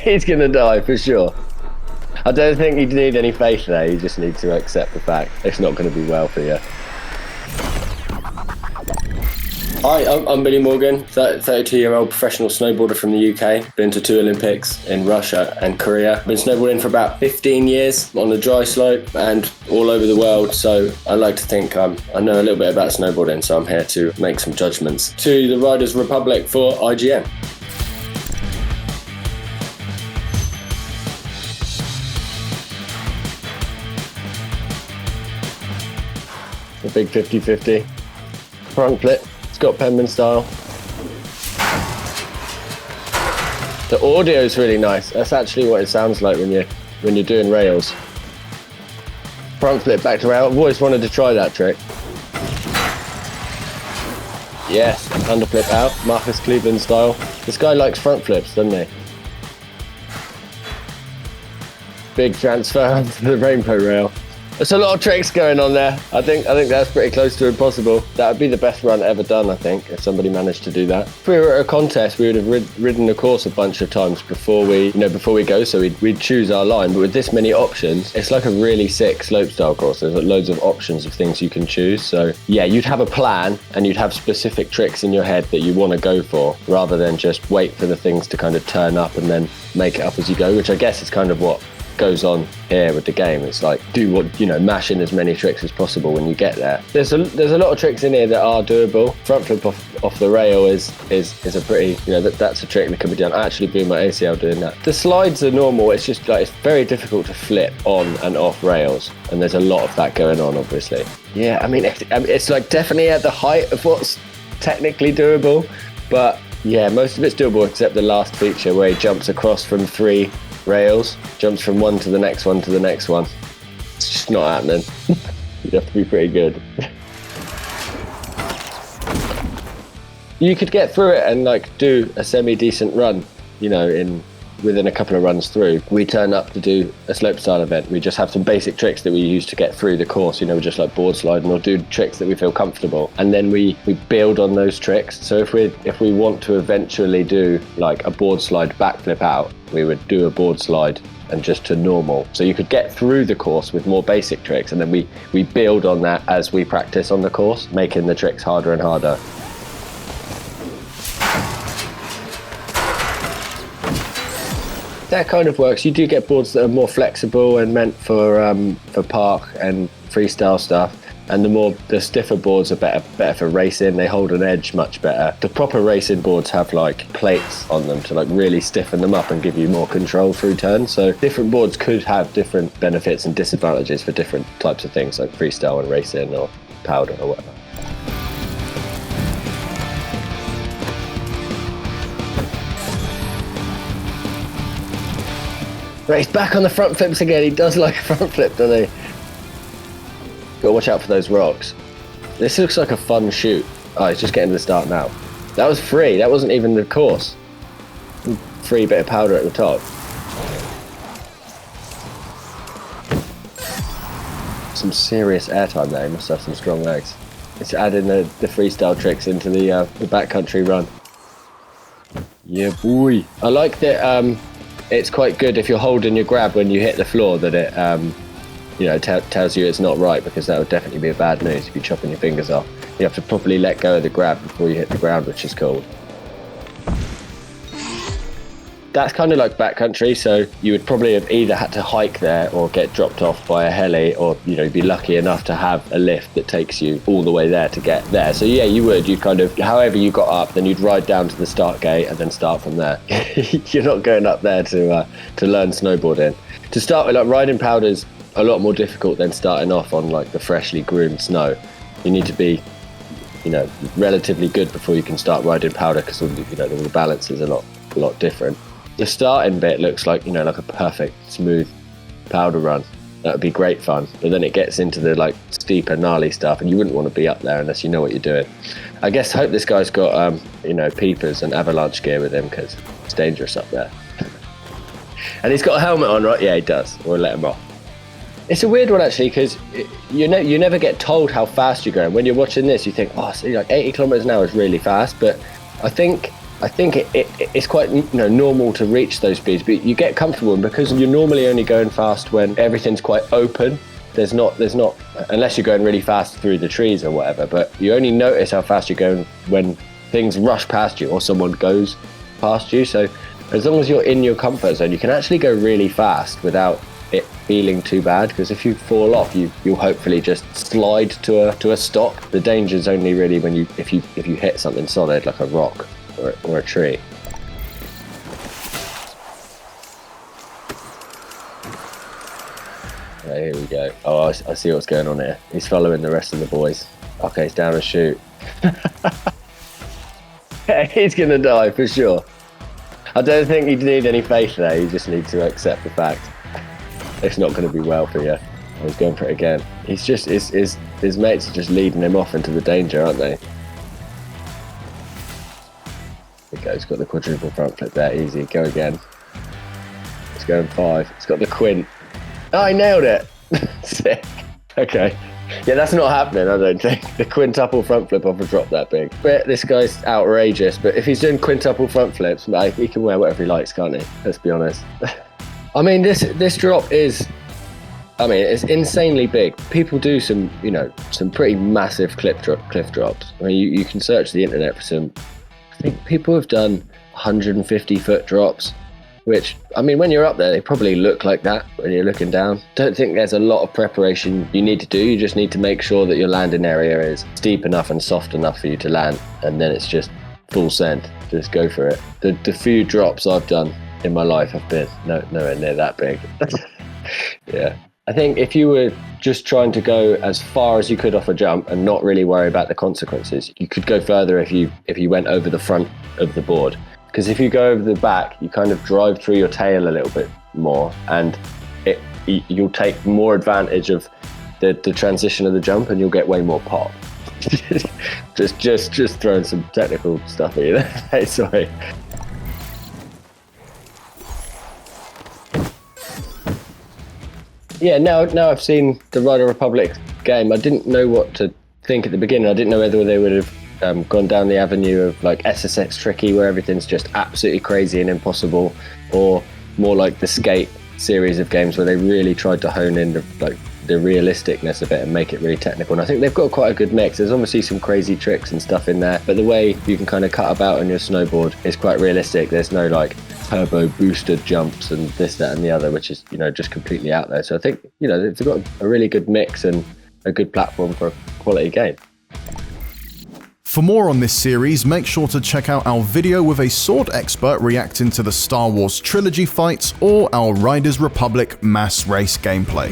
He's gonna die for sure. I don't think you need any faith there. You just need to accept the fact it's not going to be well for you. Hi, I'm Billy Morgan, 32-year-old professional snowboarder from the UK. Been to 2 Olympics in Russia and Korea. Been snowboarding for about 15 years on the dry slope and all over the world. So I like to think I know a little bit about snowboarding, so I'm here to make some judgments. To the Riders Republic for IGN. The big 50-50. Front flip. Scott Penman style. The audio is really nice. That's actually what it sounds like when you're doing rails. Front flip back to rail. I've always wanted to try that trick. Yes, underflip out, Marcus Cleveland style. This guy likes front flips, doesn't he? Big transfer onto the rainbow rail. There's a lot of tricks going on there. I think that's pretty close to impossible. That would be the best run ever done, I think, if somebody managed to do that. If we were at a contest, we would have ridden the course a bunch of times before we go. So we'd choose our line. But with this many options, it's like a really sick slopestyle course. There's loads of options of things you can choose. So yeah, you'd have a plan and you'd have specific tricks in your head that you want to go for, rather than just wait for the things to kind of turn up and then make it up as you go, which I guess is kind of what goes on here with the game. It's like mash in as many tricks as possible when you get there. There's a lot of tricks in here that are doable. Front flip off the rail is a pretty, that's a trick that can be done. I actually blew my ACL doing that. The slides are normal. It's just like it's very difficult to flip on and off rails, and there's a lot of that going on, obviously. Yeah, I mean it's like definitely at the height of what's technically doable, but yeah, most of it's doable except the last feature where he jumps across from 3 rails, jumps from one to the next one to the next one. It's just not happening. You have to be pretty good. You could get through it and like do a semi-decent run, within a couple of runs through. We turn up to do a slopestyle event. We just have some basic tricks that we use to get through the course, just like board sliding, or do tricks that we feel comfortable. And then we build on those tricks. So if we want to eventually do like a board slide backflip out, we would do a board slide and just to normal. So you could get through the course with more basic tricks, and then we build on that as we practice on the course, making the tricks harder and harder. That kind of works. You do get boards that are more flexible and meant for park and freestyle stuff. And the stiffer boards are better for racing. They hold an edge much better. The proper racing boards have like plates on them to like really stiffen them up and give you more control through turns. So different boards could have different benefits and disadvantages for different types of things, like freestyle and racing or powder or whatever. Right, he's back on the front flips again. He does like a front flip, doesn't he? Gotta watch out for those rocks. This looks like a fun shoot. Oh, he's just getting to the start now. That was free. That wasn't even the course. Free bit of powder at the top. Some serious airtime there. He must have some strong legs. It's adding the freestyle tricks into the backcountry run. Yeah, boy. I like that. It's quite good if you're holding your grab when you hit the floor, that it tells you it's not right, because that would definitely be a bad news if you're chopping your fingers off. You have to properly let go of the grab before you hit the ground, which is cool. That's kind of like backcountry, so you would probably have either had to hike there or get dropped off by a heli, or be lucky enough to have a lift that takes you all the way there to get there. So yeah, you'd kind of, however you got up, then you'd ride down to the start gate and then start from there. You're not going up there to learn snowboarding. To start with, like, riding powder's a lot more difficult than starting off on like the freshly groomed snow. You need to be relatively good before you can start riding powder, because all the balance is a lot different. The starting bit looks like like a perfect smooth powder run. That would be great fun, but then it gets into the like steeper, gnarly stuff, and you wouldn't want to be up there unless you know what you're doing. I guess hope this guy's got peepers and avalanche gear with him, because it's dangerous up there. And he's got a helmet on, right? Yeah, he does. We'll let him off. It's a weird one actually, because you never get told how fast you're going. When you're watching this, you think, oh, see, like 80 kilometers an hour is really fast, but I think I think it's quite normal to reach those speeds, but you get comfortable, and because you're normally only going fast when everything's quite open. There's not unless you're going really fast through the trees or whatever. But you only notice how fast you're going when things rush past you or someone goes past you. So as long as you're in your comfort zone, you can actually go really fast without it feeling too bad. Because if you fall off, you'll hopefully just slide to a stop. The danger is only really when if you hit something solid like a rock or a tree. Right, here we go. Oh, I see what's going on here. He's following the rest of the boys. Okay, he's down a chute. He's gonna die for sure. I don't think you need any faith there. You just need to accept the fact it's not going to be well for you. He's going for it again. He's just his mates are just leading him off into the danger, aren't they? There he goes. Got the quadruple front flip there. Easy. Go again. It's going 5. It's got the quint. Oh, I nailed it. Sick. Okay. Yeah, that's not happening, I don't think. The quintuple front flip off a drop that big. But this guy's outrageous. But if he's doing quintuple front flips, mate, he can wear whatever he likes, can't he? Let's be honest. I mean, this drop is, it's insanely big. People do some pretty massive cliff drops. I mean, you can search the internet for some. I think people have done 150-foot drops, which, I mean, when you're up there, they probably look like that when you're looking down. Don't think there's a lot of preparation you need to do. You just need to make sure that your landing area is steep enough and soft enough for you to land, and then it's just full send. Just go for it. The few drops I've done in my life have been nowhere near that big. Yeah. I think if you were just trying to go as far as you could off a jump and not really worry about the consequences, you could go further if you went over the front of the board. Because if you go over the back, you kind of drive through your tail a little bit more, and you'll take more advantage of the transition of the jump, and you'll get way more pop. just throwing some technical stuff at you there. Hey, sorry. Yeah, now I've seen the Rider Republic game, I didn't know what to think at the beginning. I didn't know whether they would have gone down the avenue of like SSX Tricky, where everything's just absolutely crazy and impossible, or more like the Skate series of games where they really tried to hone in the realisticness of it and make it really technical. And I think they've got quite a good mix. There's obviously some crazy tricks and stuff in there, but the way you can kind of cut about on your snowboard is quite realistic. There's no like turbo boosted jumps and this, that and the other, which is just completely out there. So I think they've got a really good mix and a good platform for a quality game. For more on this series, make sure to check out our video with a sword expert reacting to the Star Wars trilogy fights, or our Riders Republic mass race gameplay.